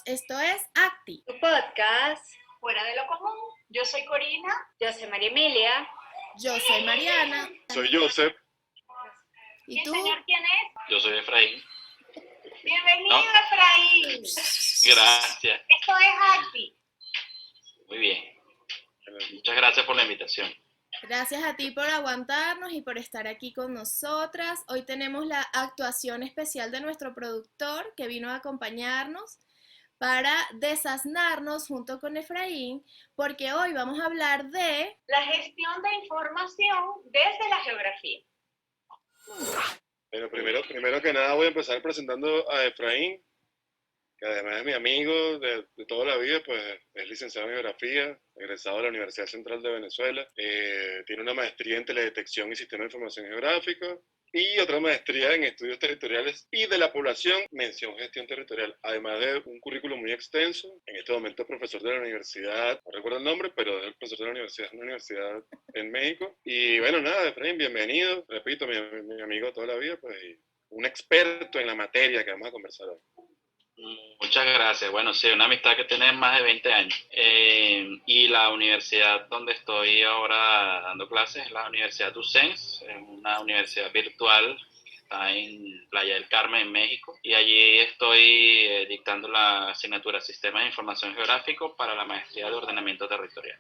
esto es ACTI, tu podcast Fuera de lo común. Yo soy Corina. Yo soy María Emilia. yo soy Mariana. Soy Joseph. ¿Y ¿Y tú? señor quién es? Yo soy Efraín. Bienvenido, No. Efraín. Gracias. Esto es Acti. Muy bien. Muchas gracias por la invitación. Gracias a ti por aguantarnos y por estar aquí con nosotras. Hoy tenemos la actuación especial de nuestro productor que vino a acompañarnos para desasnarnos junto con Efraín, porque hoy vamos a hablar de... La gestión de información desde la geografía. Bueno, primero que nada voy a empezar presentando a Efraín, que además es mi amigo de toda la vida, pues es licenciado en Geografía, egresado de la Universidad Central de Venezuela, tiene una maestría en Teledetección y Sistema de Información Geográfica y otra maestría en Estudios Territoriales y de la Población, mención Gestión Territorial, además de un currículo muy extenso. En este momento es profesor de la universidad, no recuerdo el nombre, pero es el profesor de la universidad, una universidad en México. Y bueno, nada, Efraín, bienvenido, repito, mi amigo de toda la vida, pues un experto en la materia que vamos a conversar hoy. Muchas gracias. Bueno, sí, una amistad que tiene más de 20 años. Y la universidad donde estoy ahora dando clases es la Universidad Tucens, es una universidad virtual que está en Playa del Carmen, en México. Y allí estoy dictando la asignatura Sistema de Información Geográfico para la maestría de Ordenamiento Territorial.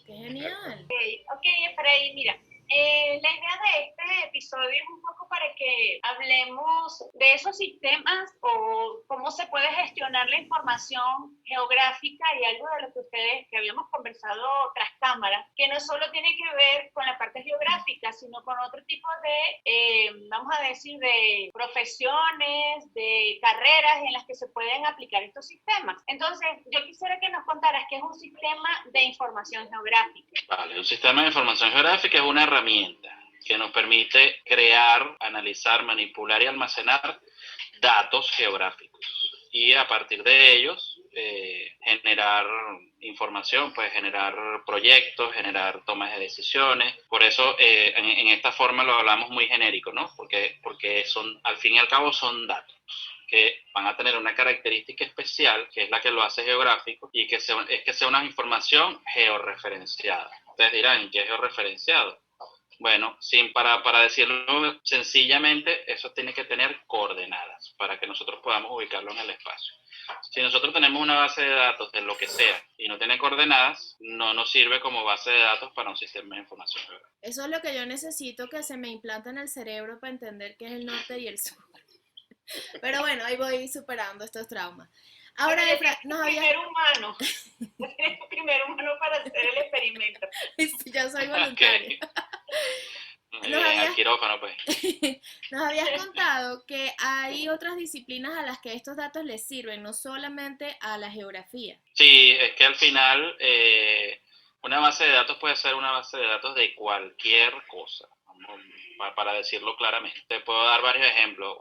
¡Qué genial! Ok, Efraín, mira. La idea de este episodio es un poco para que hablemos de esos sistemas o cómo se puede gestionar la información geográfica y algo de lo que ustedes que habíamos conversado tras cámara, que no solo tiene que ver con la parte geográfica, sino con otro tipo de, vamos a decir, de profesiones, de carreras en las que se pueden aplicar estos sistemas. Entonces, yo quisiera que nos contaras qué es un sistema de información geográfica. Vale, un sistema de información geográfica es una herramienta que nos permite crear, analizar, manipular y almacenar datos geográficos y a partir de ellos generar información, pues generar proyectos, generar tomas de decisiones. Por eso en esta forma lo hablamos muy genérico, ¿no? Porque son, al fin y al cabo son datos que van a tener una característica especial, que es la que lo hace geográfico, y es que sea una información georreferenciada. Ustedes dirán, ¿qué es georreferenciado? Bueno, para decirlo sencillamente, eso tiene que tener coordenadas para que nosotros podamos ubicarlo en el espacio. Si nosotros tenemos una base de datos de lo que sea y no tiene coordenadas, no nos sirve como base de datos para un sistema de información geográfica. Eso es lo que yo necesito que se me implante en el cerebro para entender qué es el norte y el sur. Pero bueno, ahí voy superando estos traumas. Ahora, Efra, nos había... Primer humano. Eres el primer humano para hacer el experimento. Yo soy voluntaria. Okay. Al quirófano, pues. Nos habías contado que hay otras disciplinas a las que estos datos les sirven, no solamente a la geografía. Sí, es que al final una base de datos puede ser una base de datos de cualquier cosa, para decirlo claramente. Te puedo dar varios ejemplos.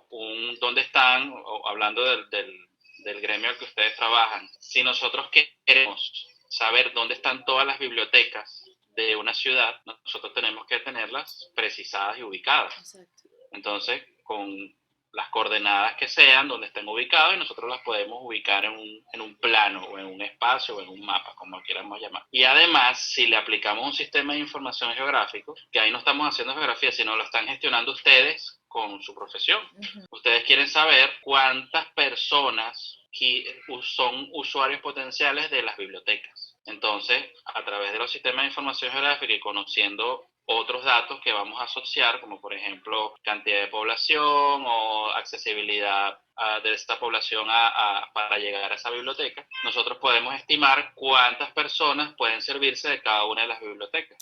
¿Dónde están? Hablando del gremio al que ustedes trabajan. Si nosotros queremos saber dónde están todas las bibliotecas de una ciudad, nosotros tenemos que tenerlas precisadas y ubicadas. Exacto. Entonces, con las coordenadas que sean, donde estén ubicados, y nosotros las podemos ubicar en un plano, o en un espacio, o en un mapa, como queramos llamar. Y además, si le aplicamos un sistema de información geográfico, que ahí no estamos haciendo geografía, sino lo están gestionando ustedes con su profesión. Uh-huh. Ustedes quieren saber cuántas personas son usuarios potenciales de las bibliotecas. Entonces, a través de los sistemas de información geográfica y conociendo otros datos que vamos a asociar, como por ejemplo cantidad de población o accesibilidad de esta población para llegar a esa biblioteca, nosotros podemos estimar cuántas personas pueden servirse de cada una de las bibliotecas.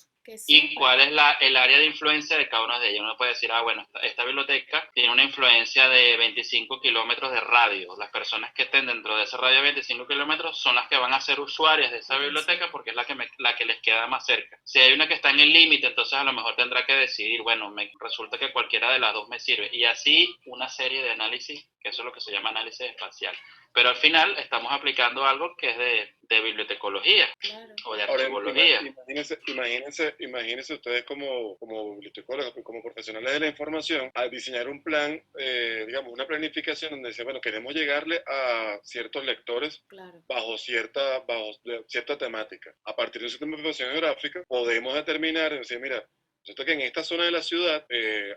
Y cuál es el área de influencia de cada una de ellas. Uno puede decir, bueno, esta biblioteca tiene una influencia de 25 kilómetros de radio. Las personas que estén dentro de ese radio de 25 kilómetros son las que van a ser usuarias de esa biblioteca porque es la que les queda más cerca. Si hay una que está en el límite, entonces a lo mejor tendrá que decidir, bueno, me resulta que cualquiera de las dos me sirve. Y así una serie de análisis, que eso es lo que se llama análisis espacial. Pero al final estamos aplicando algo que es de bibliotecología Claro. o de Ahora, archivología. imagínense ustedes como bibliotecólogos, como profesionales de la información, a diseñar un plan, digamos, una planificación donde dice, bueno, queremos llegarle a ciertos lectores Claro. bajo cierta temática. A partir de un sistema de información geográfica, podemos determinar, decir, mira, resulta que en esta zona de la ciudad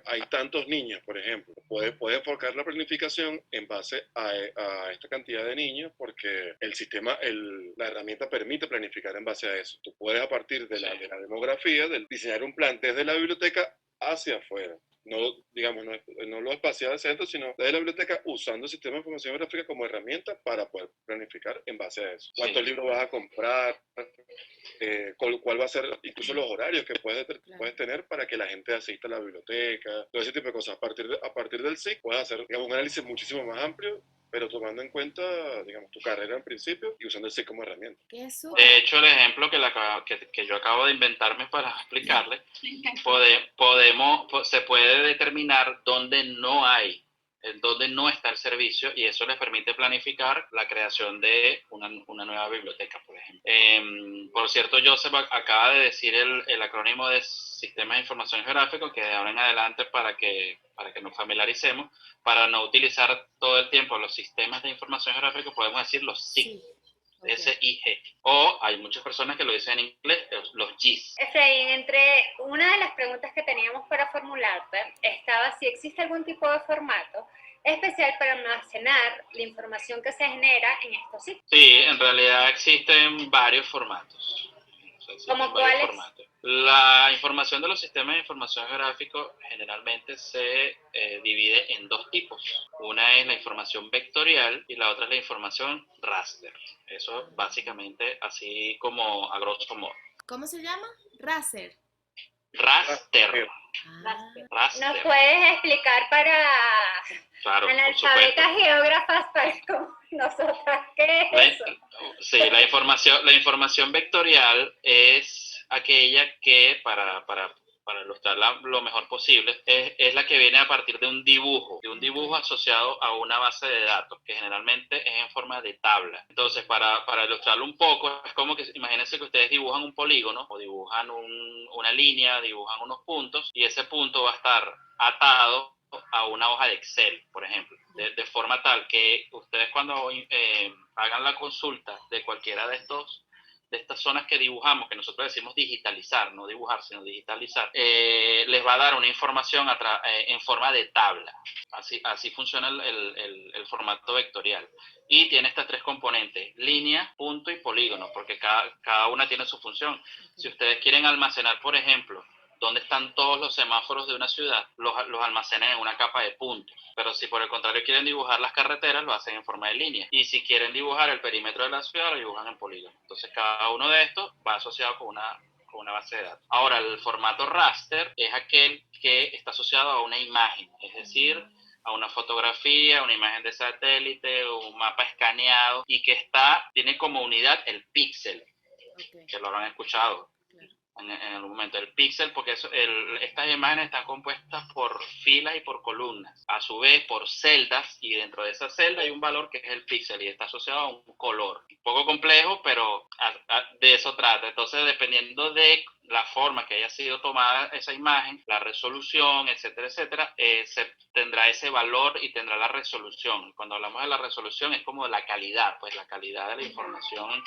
hay tantos niños, por ejemplo. Puede enfocar la planificación en base a esta cantidad de niños porque la herramienta permite planificar en base a eso. Tú puedes a partir de la demografía, diseñar un plan desde la biblioteca hacia afuera. No, digamos, no lo espacial del centro, sino desde la biblioteca usando el sistema de información gráfica como herramienta para poder planificar en base a eso. ¿Cuántos libros vas a comprar? ¿Cuál va a ser incluso los horarios que puedes tener para que la gente asista a la biblioteca? Todo ese tipo de cosas. A partir del SIC puedes hacer, digamos, un análisis muchísimo más amplio, pero tomando en cuenta, digamos, tu carrera en principio y usando el SIC como herramienta. Qué súper. De hecho, el ejemplo que yo acabo de inventarme para explicarle, se puede determinar dónde no hay, en dónde no está el servicio, y eso les permite planificar la creación de una nueva biblioteca, por ejemplo. Por cierto, Joseph acaba de decir el acrónimo de Sistemas de Información Geográfico, que de ahora en adelante para que nos familiaricemos, para no utilizar todo el tiempo los sistemas de información geográfica, podemos decir los SIG. Sí. Okay. SIG. O hay muchas personas que lo dicen en inglés, los GIS. Efraín, entre una de las preguntas que teníamos para formularte estaba si existe algún tipo de formato especial para almacenar la información que se genera en estos sitios. Sí, en realidad existen varios formatos. ¿Cómo cuáles? La información de los sistemas de información geográfico generalmente se divide en dos tipos. Una es la información vectorial y la otra es la información raster. Eso básicamente así como a grosso modo. ¿Cómo se llama? Raster. Raster. ¿Nos puedes explicar para analfabetas geógrafas como nosotras qué es eso? Sí, la información vectorial es aquella que, para ilustrarla lo mejor posible, es la que viene a partir de un dibujo asociado a una base de datos, que generalmente es en forma de tabla. Entonces, para ilustrarlo un poco, es como que imagínense que ustedes dibujan un polígono, o dibujan una línea, dibujan unos puntos, y ese punto va a estar atado a una hoja de Excel, por ejemplo, de forma tal que ustedes cuando hagan la consulta de cualquiera de estas zonas que dibujamos, que nosotros decimos digitalizar, no dibujar, sino digitalizar, les va a dar una información en forma de tabla. Así funciona el formato vectorial. Y tiene estas tres componentes: línea, punto y polígono, porque cada una tiene su función. Si ustedes quieren almacenar, por ejemplo, dónde están todos los semáforos de una ciudad, los almacenan en una capa de puntos. Pero si por el contrario quieren dibujar las carreteras, lo hacen en forma de línea. Y si quieren dibujar el perímetro de la ciudad, lo dibujan en polígono. Entonces cada uno de estos va asociado con una base de datos. Ahora, el formato raster es aquel que está asociado a una imagen, es decir, a una fotografía, una imagen de satélite, un mapa escaneado, y que tiene como unidad el píxel, que lo habrán escuchado en algún momento, el píxel, porque estas imágenes están compuestas por filas y por columnas, a su vez por celdas, y dentro de esa celda hay un valor que es el píxel y está asociado a un color. Un poco complejo, pero de eso trata. Entonces, dependiendo de la forma que haya sido tomada esa imagen, la resolución, etcétera, etcétera, se tendrá ese valor y tendrá la resolución. Cuando hablamos de la resolución es como la calidad, pues la calidad de la información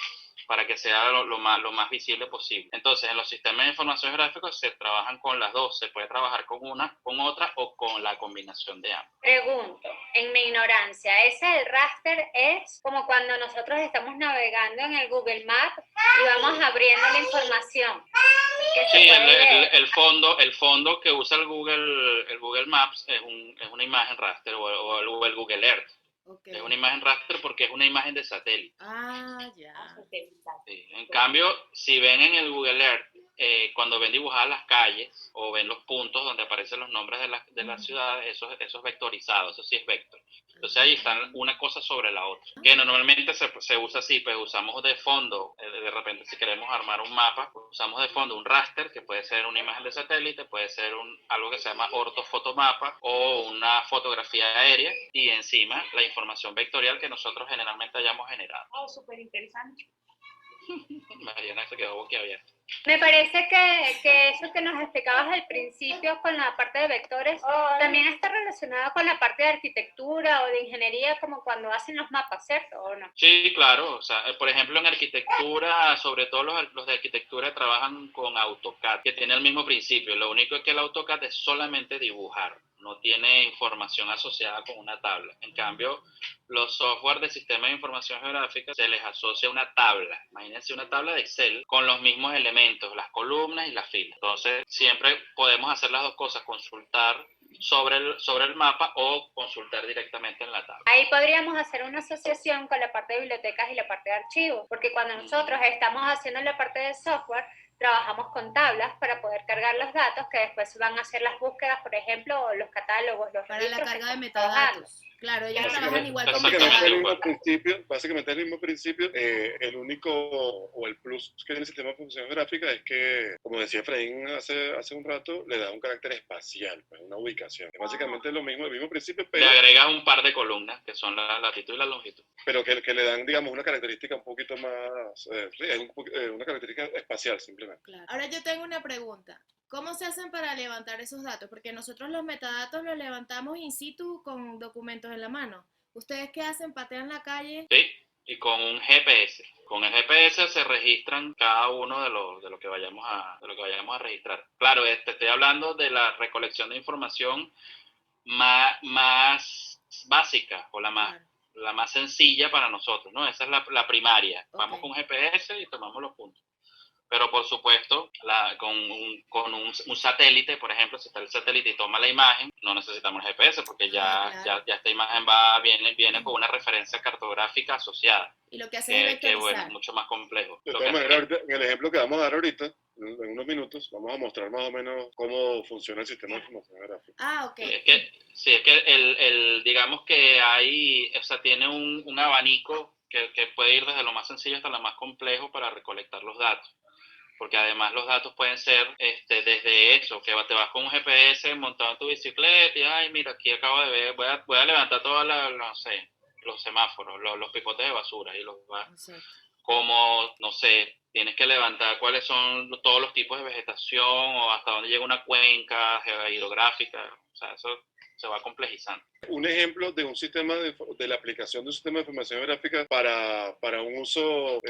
para que sea lo más visible posible. Entonces, en los sistemas de información gráficos se trabajan con las dos, se puede trabajar con una, con otra o con la combinación de ambas. Pregunto, en mi ignorancia, el raster es como cuando nosotros estamos navegando en el Google Maps y vamos abriendo la información. Sí, el fondo que usa el Google Maps es una imagen raster o el Google Earth. Okay. Es una imagen raster porque es una imagen de satélite. Ah, ya. Sí. En cambio, si ven en el Google Earth cuando ven dibujadas las calles o ven los puntos donde aparecen los nombres de las ciudades, eso es vectorizado, eso sí es vector. Entonces ahí están una cosa sobre la otra, que normalmente se usa así, pues usamos de fondo, de repente si queremos armar un mapa, usamos de fondo un raster, que puede ser una imagen de satélite, puede ser algo que se llama ortofotomapa o una fotografía aérea, y encima la información vectorial que nosotros generalmente hayamos generado. Oh, súper interesante. Mariana se quedó boquiabierta. Me parece que eso que nos explicabas al principio con la parte de vectores también está relacionado con la parte de arquitectura o de ingeniería, como cuando hacen los mapas, ¿cierto? ¿O no? Sí, claro. O sea, por ejemplo, en arquitectura, sobre todo los de arquitectura trabajan con AutoCAD, que tiene el mismo principio. Lo único es que el AutoCAD es solamente dibujar, no tiene información asociada con una tabla. En cambio, los software de sistema de información geográfica se les asocia una tabla. Imagínense una tabla de Excel con los mismos elementos, las columnas y las filas. Entonces, siempre podemos hacer las dos cosas, consultar sobre el mapa o consultar directamente en la tabla. Ahí podríamos hacer una asociación con la parte de bibliotecas y la parte de archivos, porque cuando nosotros estamos haciendo la parte de software, trabajamos con tablas para poder cargar los datos que después van a hacer las búsquedas, por ejemplo, o los catálogos, los Para la registros que carga de estamos trabajando. metadatos. Claro, ellos trabajan Básicamente, igual con exactamente. metadatos. básicamente el mismo principio. El único o el plus que tiene el sistema de información gráfica es que, como decía Efraín hace un rato, le da un carácter espacial, pues, una ubicación. Es básicamente lo mismo, el mismo principio, Le agregas un par de columnas, que son la latitud y la longitud. pero que le dan, digamos, una característica un poquito más, una característica espacial, simplemente. Claro. Ahora yo tengo una pregunta. ¿Cómo se hacen para levantar esos datos? Porque nosotros los metadatos los levantamos in situ con documentos en la mano. ¿Ustedes qué hacen? ¿Patean la calle? Sí, y con un GPS. Con el GPS se registran cada uno de lo que vayamos a registrar. Claro, te estoy hablando de la recolección de información más básica o la más sencilla para nosotros, ¿no? Esa es la primaria. Vamos con un GPS y tomamos los puntos. Pero por supuesto, con un satélite, por ejemplo, si está el satélite y toma la imagen, no necesitamos el GPS porque ya esta imagen viene con una referencia cartográfica asociada. Y lo que hacen es vectorizar. Bueno, es mucho más complejo. De todas maneras, ahorita, en el ejemplo que vamos a dar ahorita, en unos minutos, vamos a mostrar más o menos cómo funciona el sistema de información gráfica. Ah, ok. Es que digamos que tiene un abanico que puede ir desde lo más sencillo hasta lo más complejo para recolectar los datos. Porque además los datos pueden ser desde eso, que te vas con un GPS montado en tu bicicleta y, ay, mira, aquí acabo de ver, voy a levantar todos los semáforos, los picotes de basura, y como, no sé, tienes que levantar cuáles son todos los tipos de vegetación o hasta dónde llega una cuenca hidrográfica, o sea, eso se va complejizando. Un ejemplo de un sistema de la aplicación de un sistema de información gráfica para un uso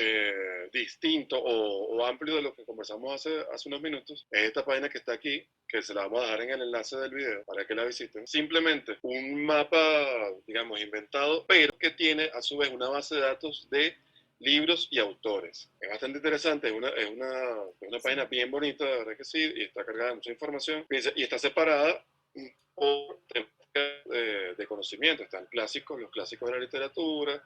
distinto o amplio de lo que conversamos hace unos minutos es esta página que está aquí, que se la vamos a dejar en el enlace del video para que la visiten. Simplemente un mapa, digamos, inventado, pero que tiene a su vez una base de datos de libros y autores. Es bastante interesante, es una página bien bonita, la verdad que sí, y está cargada de mucha información, y está separada por temáticas de conocimiento. Están los clásicos de la literatura,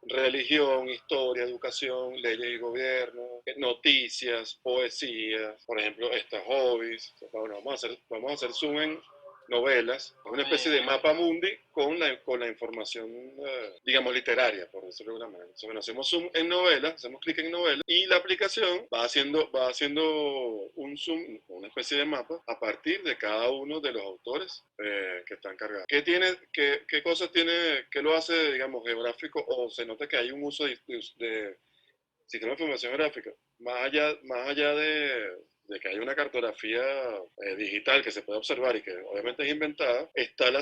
religión, historia, educación, leyes y gobierno, noticias, poesías, por ejemplo, estos hobbies. Bueno, vamos a hacer zoom en novelas, es una especie de mapa mundi con la información, digamos, literaria, por decirlo de alguna manera. Entonces, bueno, hacemos zoom en novelas, hacemos clic en novelas y la aplicación va haciendo un zoom, una especie de mapa a partir de cada uno de los autores que están cargados. ¿Qué cosas tiene, qué lo hace, digamos, geográfico, o se nota que hay un uso de sistema de información gráfica? Más allá de que hay una cartografía digital que se puede observar y que obviamente es inventada, está la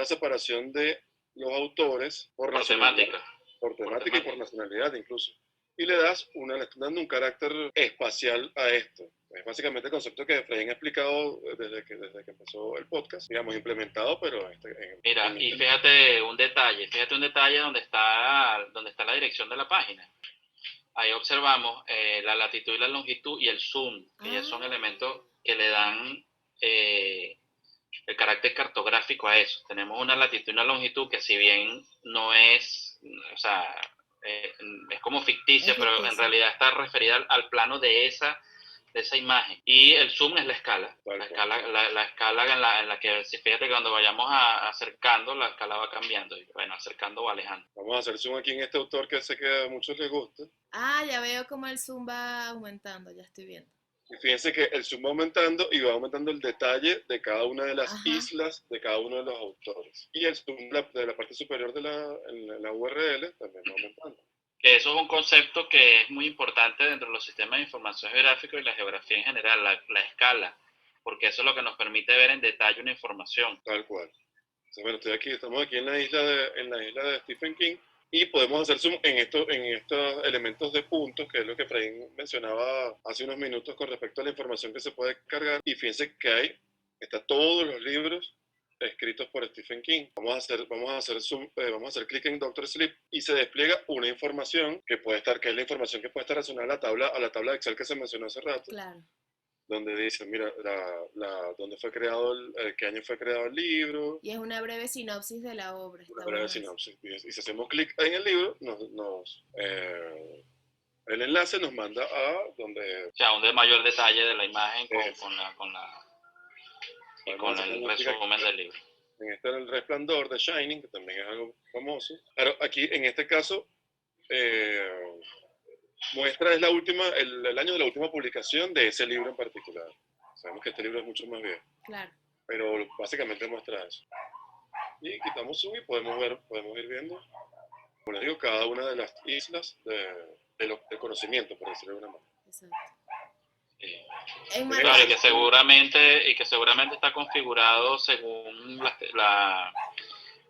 separación de los autores por temática y por nacionalidad incluso. Y le estás dando un carácter espacial a esto. Es básicamente el concepto que Efraín ha explicado desde que empezó el podcast, digamos, implementado, pero Mira, y fíjate un detalle donde está la dirección de la página. Ahí observamos la latitud y la longitud y el zoom, que ya son elementos que le dan el carácter cartográfico a eso. Tenemos una latitud y una longitud que, si bien no es, o sea, es como ficticia, pero en realidad está referida al plano de esa de esa imagen. Y el zoom es la escala. Tal La cual. escala, la escala en la que, si fíjate que cuando vayamos acercando, la escala va cambiando. Y bueno, acercando o alejando. Vamos a hacer zoom aquí en este autor que sé que a muchos les gusta. Ah, ya veo cómo el zoom va aumentando, ya estoy viendo. Y fíjense que el zoom va aumentando y va aumentando el detalle de cada una de las Ajá. islas de cada uno de los autores. Y el zoom de la parte superior de la URL también va aumentando. Que eso es un concepto que es muy importante dentro de los sistemas de información geográfica y la geografía en general, la escala, porque eso es lo que nos permite ver en detalle una información. Tal cual. Entonces, bueno, estamos aquí en la isla de Stephen King y podemos hacer zoom en estos elementos de puntos, que es lo que Efraín mencionaba hace unos minutos con respecto a la información que se puede cargar. Y fíjense que está todos los libros escritos por Stephen King. Vamos a hacer zoom, vamos a hacer clic en Doctor Sleep y se despliega una información que es la información que puede estar relacionada a la tabla de Excel que se mencionó hace rato, Claro. donde dice, mira, dónde fue creado, qué año fue creado el libro, Y es una breve sinopsis de la obra. una Está breve bueno eso. sinopsis. Y si hacemos clic en el libro, el enlace nos manda a donde... O sea, un de mayor detalle de la imagen Es. con Vamos a hacer el una música resumen del libro. en este El Resplandor de Shining, que también es algo famoso. Claro, aquí en este caso muestra es el año de la última publicación de ese libro en particular. Sabemos que este libro es mucho más viejo, Claro. pero básicamente muestra eso. Y quitamos zoom y podemos ir viendo, como les digo, cada una de las islas del conocimiento, por decirlo de alguna manera. Exacto. Sí. En Claro, Claro, materia- y que seguramente está configurado según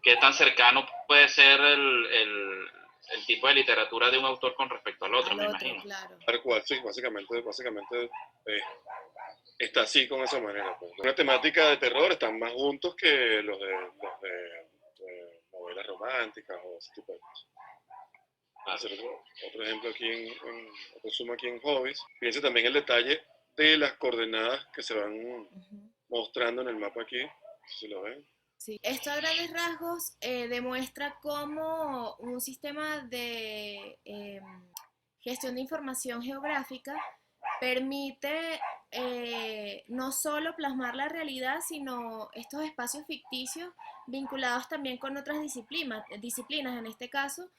qué tan cercano puede ser el tipo de literatura de un autor con respecto al otro, al me otro, imagino. claro. Tal cual, sí, básicamente está así con esa manera. Pues. Una temática de terror están más juntos que los de novelas románticas o ese tipo de cosas. Vamos a hacer otro ejemplo aquí otro zoom aquí en Hobbies. Fíjense también el detalle de las coordenadas que se van Ujú. mostrando en el mapa aquí, si lo ven. Sí. Esto a grandes rasgos demuestra cómo un sistema de gestión de información geográfica permite no solo plasmar la realidad, sino estos espacios ficticios vinculados también con otras disciplinas, en este caso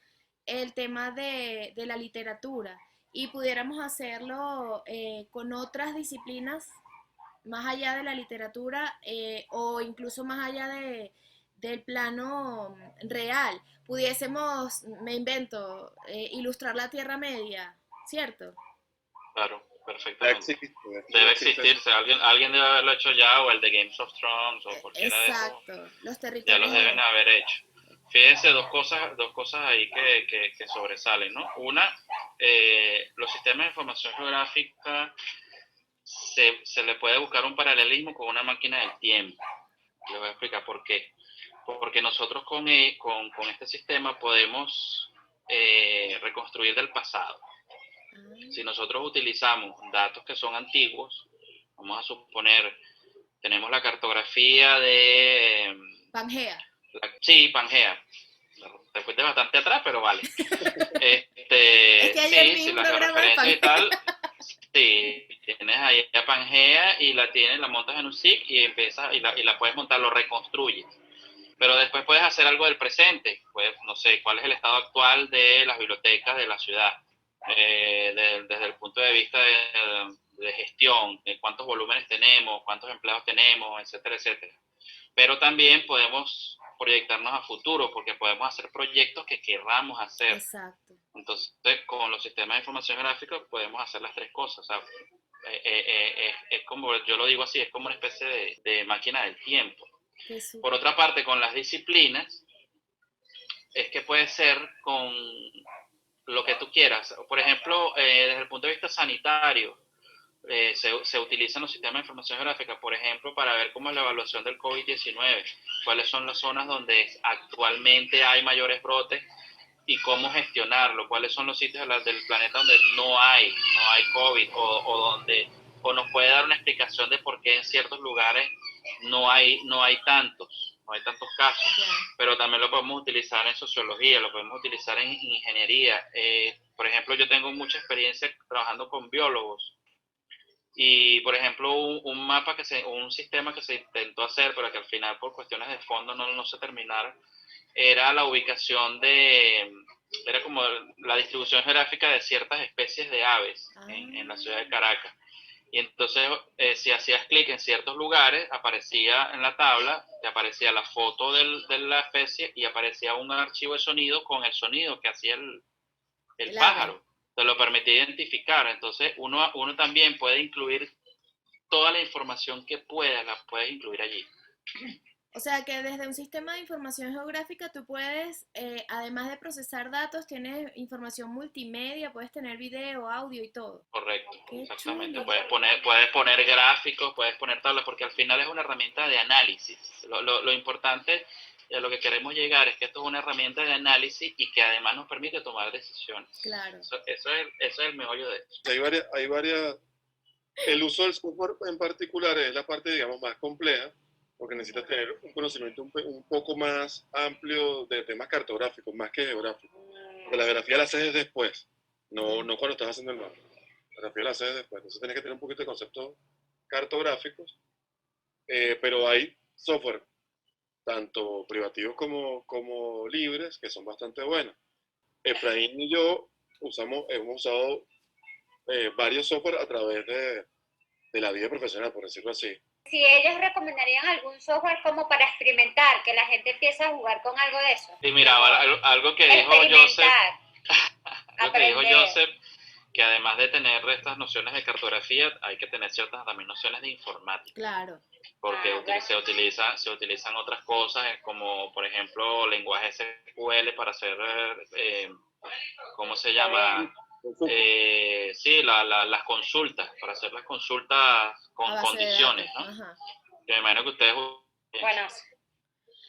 el tema de la literatura. Y pudiéramos hacerlo con otras disciplinas más allá de la literatura o incluso más allá del plano real. Pudiésemos, me invento, ilustrar la Tierra Media, ¿cierto? Claro, Ya perfectamente. existe, Debe existirse, alguien debe haberlo hecho ya, o el de Games of Thrones, o cualquiera de esos, Exacto, los ya territorios. los deben haber hecho. Fíjense dos cosas ahí que sobresalen, ¿no? Una, los sistemas de información geográfica se le puede buscar un paralelismo con una máquina del tiempo. Les voy a explicar por qué. Porque nosotros con este sistema podemos reconstruir del pasado. Si nosotros utilizamos datos que son antiguos, vamos a suponer, tenemos la cartografía de... Pangea. sí, Pangea. Después de bastante atrás, pero vale. Es que ayer vi sí, un las programa de referencias y Pangea. tal. Sí, tienes ahí a Pangea y la montas en un SIG y empiezas y la puedes montar, lo reconstruyes. Pero después puedes hacer algo del presente, pues no sé, cuál es el estado actual de las bibliotecas de la ciudad, desde el punto de vista de gestión, de cuántos volúmenes tenemos, cuántos empleados tenemos, etcétera, etcétera. Pero también podemos proyectarnos a futuro, porque podemos hacer proyectos que querramos hacer. Exacto. Entonces, con los sistemas de información gráfica podemos hacer las tres cosas. O sea, es como, yo lo digo así, es como una especie de máquina del tiempo. Por otra parte, con las disciplinas, es que puede ser con lo que tú quieras. Por ejemplo, desde el punto de vista sanitario, se utilizan los sistemas de información geográfica, por ejemplo, para ver cómo es la evaluación del COVID-19, cuáles son las zonas donde actualmente hay mayores brotes y cómo gestionarlo, cuáles son los sitios del planeta donde no hay COVID o nos puede dar una explicación de por qué en ciertos lugares no hay tantos casos. Yeah. Pero también lo podemos utilizar en sociología, lo podemos utilizar en ingeniería. Por ejemplo, yo tengo mucha experiencia trabajando con biólogos Y, por ejemplo, un sistema que se intentó hacer, pero que al final por cuestiones de fondo no se terminaron, era la ubicación era como la distribución geográfica de ciertas especies de aves en la ciudad de Caracas. Y entonces, si hacías clic en ciertos lugares, aparecía en la tabla, te aparecía la foto de la especie y aparecía un archivo de sonido con el sonido que hacía el pájaro. Te lo permitía identificar. Entonces, uno también puede incluir toda la información que pueda, la puedes incluir allí. O sea que desde un sistema de información geográfica tú puedes, además de procesar datos, tienes información multimedia, puedes tener video, audio y todo. Correcto, Qué exactamente. chulo. Puedes poner gráficos, puedes poner tablas, porque al final es una herramienta de análisis. Lo importante y a lo que queremos llegar es que esto es una herramienta de análisis y que además nos permite tomar decisiones. Claro. Eso es el meollo de esto. Hay varias. El uso del software en particular es la parte, digamos, más compleja, porque necesitas tener un conocimiento un poco más amplio de temas cartográficos, más que geográficos. Porque la geografía la haces después, no cuando estás haciendo el mapa. La geografía la haces después. Entonces tienes que tener un poquito de conceptos cartográficos, pero hay software, tanto privativos como libres, que son bastante buenos. Efraín y yo hemos usado varios software a través de la vida profesional, por decirlo así. Si ellos recomendarían algún software como para experimentar, que la gente empiece a jugar con algo de eso. Sí, mira, algo que dijo Joseph, que además de tener estas nociones de cartografía, hay que tener ciertas también nociones de informática. Claro. Porque se utilizan otras cosas, como por ejemplo lenguaje SQL para hacer, ¿cómo se llama? Sí, las consultas, para hacer las consultas con condiciones, ¿no? Ajá. Yo me imagino que ustedes... Bueno.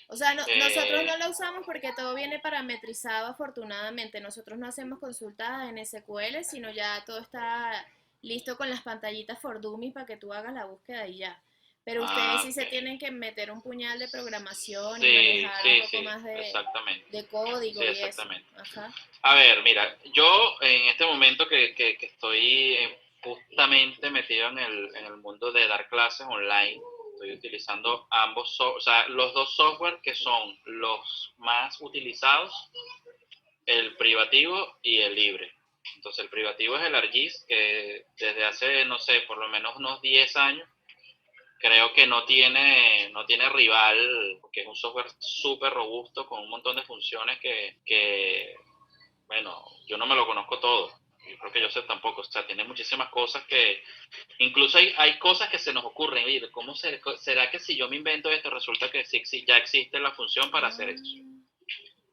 O sea, nosotros no lo usamos porque todo viene parametrizado, afortunadamente. Nosotros no hacemos consultas en SQL, sino ya todo está listo con las pantallitas for Dummies para que tú hagas la búsqueda y ya. Pero ustedes sí se tienen que meter un puñal de programación y manejar un poco más de código y exactamente. eso. Ajá. A ver, mira, yo en este momento que estoy justamente metido en el mundo de dar clases online, estoy utilizando los dos software que son los más utilizados, el privativo y el libre. Entonces el privativo es el ArcGIS, que desde hace, no sé, por lo menos unos 10 años, creo que no tiene rival, porque es un software súper robusto con un montón de funciones que, bueno, yo no me lo conozco todo. Yo creo que Joseph tampoco. O sea, tiene muchísimas cosas que... Incluso hay cosas que se nos ocurren. Oye, ¿cómo será que si yo me invento esto, resulta que sí, ya existe la función para hacer eso?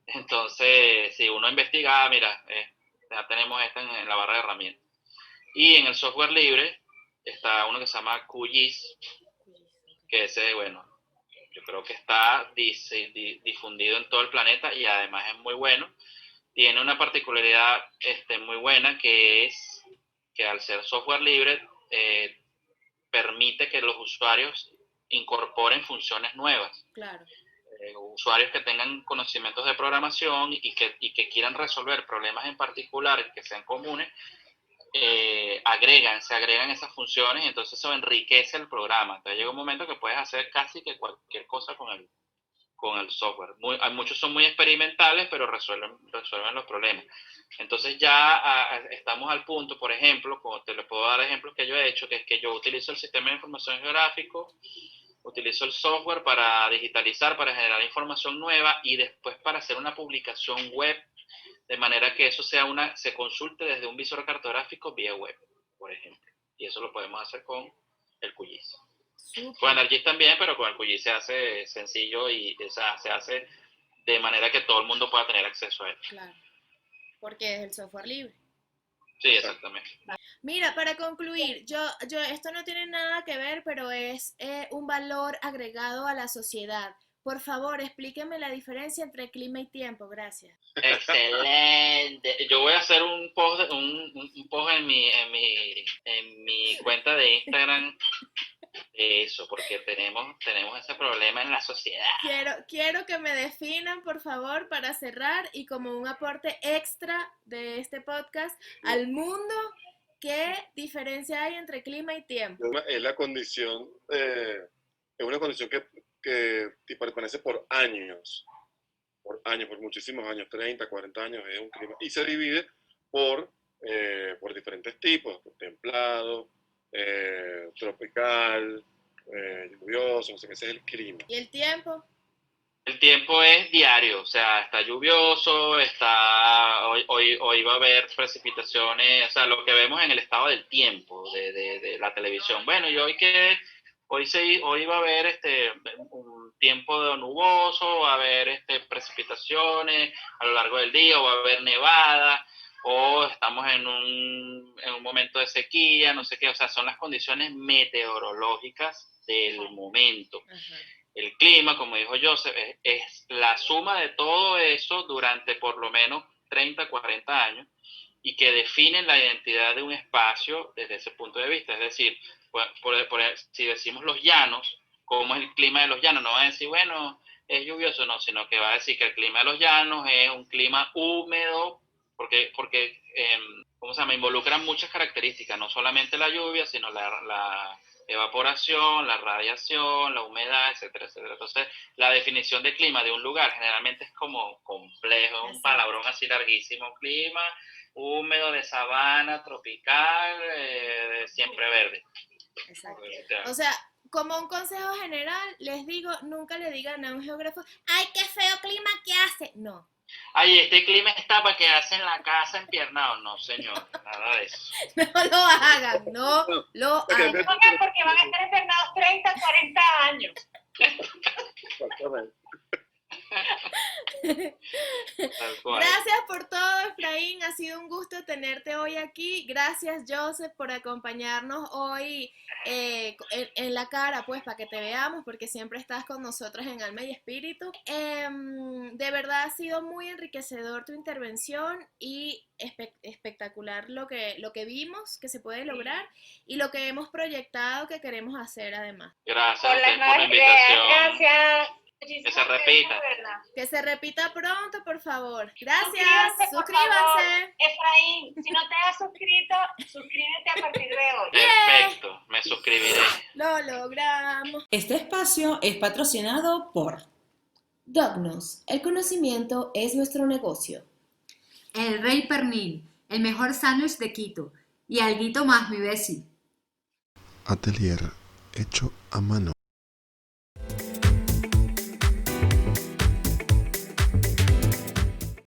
Entonces, si uno investiga, mira, ya tenemos esta en la barra de herramientas. Y en el software libre está uno que se llama QGIS, que ese, bueno, yo creo que está difundido en todo el planeta y además es muy bueno. Tiene una particularidad muy buena, que es que al ser software libre permite que los usuarios incorporen funciones nuevas. Claro. Usuarios que tengan conocimientos de programación y que quieran resolver problemas en particular que sean comunes, se agregan esas funciones y entonces eso enriquece el programa. Entonces llega un momento que puedes hacer casi que cualquier cosa con el software. Muchos son muy experimentales, pero resuelven los problemas. Entonces ya estamos al punto, por ejemplo, como te le puedo dar ejemplos que yo he hecho, que es que yo utilizo el sistema de información geográfico, utilizo el software para digitalizar, para generar información nueva y después para hacer una publicación web, de manera que eso se consulte desde un visor cartográfico vía web, por ejemplo. Y eso lo podemos hacer con el QGIS. Con el ArcGIS también, pero con el QGIS se hace sencillo y se hace de manera que todo el mundo pueda tener acceso a él. Claro, porque es el software libre. Sí, exactamente. Mira, para concluir, yo esto no tiene nada que ver, pero es un valor agregado a la sociedad. Por favor, explíqueme la diferencia entre clima y tiempo, gracias. Excelente. Yo voy a hacer un post en mi cuenta de Instagram de eso, porque tenemos ese problema en la sociedad. Quiero que me definan, por favor, para cerrar y como un aporte extra de este podcast al mundo, ¿qué diferencia hay entre clima y tiempo? Es la condición, es una condición que permanece por años, por muchísimos años, 30, 40 años, es un clima, y se divide por diferentes tipos, templado, tropical, lluvioso, no sé qué, ese es el clima. ¿Y el tiempo? El tiempo es diario, o sea, está lluvioso, hoy va a haber precipitaciones, o sea, lo que vemos en el estado del tiempo de la televisión. Bueno, y hoy va a haber un tiempo nuboso, va a haber precipitaciones a lo largo del día, o va a haber nevada, o estamos en un momento de sequía, no sé qué, o sea, son las condiciones meteorológicas del momento. Ajá. El clima, como dijo Joseph, es la suma de todo eso durante por lo menos 30, 40 años y que definen la identidad de un espacio desde ese punto de vista. Es decir, si decimos los llanos, ¿cómo es el clima de los llanos? No va a decir, bueno, es lluvioso, no, sino que va a decir que el clima de los llanos es un clima húmedo, porque ¿cómo se llama? Involucran muchas características, no solamente la lluvia, sino la evaporación, la radiación, la humedad, etcétera, etcétera. Entonces, la definición de clima de un lugar generalmente es como complejo, un palabrón así larguísimo, clima húmedo de sabana, tropical, siempre verde. Exacto. O sea, como un consejo general, les digo, nunca le digan a un geógrafo, ¡ay, qué feo clima que hace! No. Ay, este clima está para quedarse en la casa empiernado. No, señor, nada de eso. No lo hagan, no lo hagan. Porque van a estar enfermados 30, 40 años. Exactamente. Gracias por todo, Efraín. Ha sido un gusto tenerte hoy aquí. Gracias, Joseph, por acompañarnos hoy en la cara, pues, para que te veamos, porque siempre estás con nosotros en Alma y Espíritu. De verdad ha sido muy enriquecedor tu intervención y espectacular lo que vimos que se puede lograr y lo que hemos proyectado que queremos hacer además. Gracias Por a las ustedes por la nuevas ideas, invitación. gracias. Que se repita. Que se repita pronto, por favor. Gracias. Suscríbanse, por favor. Suscríbanse. Efraín, si no te has suscrito, suscríbete a partir de hoy. Perfecto, me suscribiré. Lo logramos. Este espacio es patrocinado por Dognos, el conocimiento es nuestro negocio. El Rey Pernil, el mejor sándwich de Quito. Y alguito más, mi besi. Atelier hecho a mano.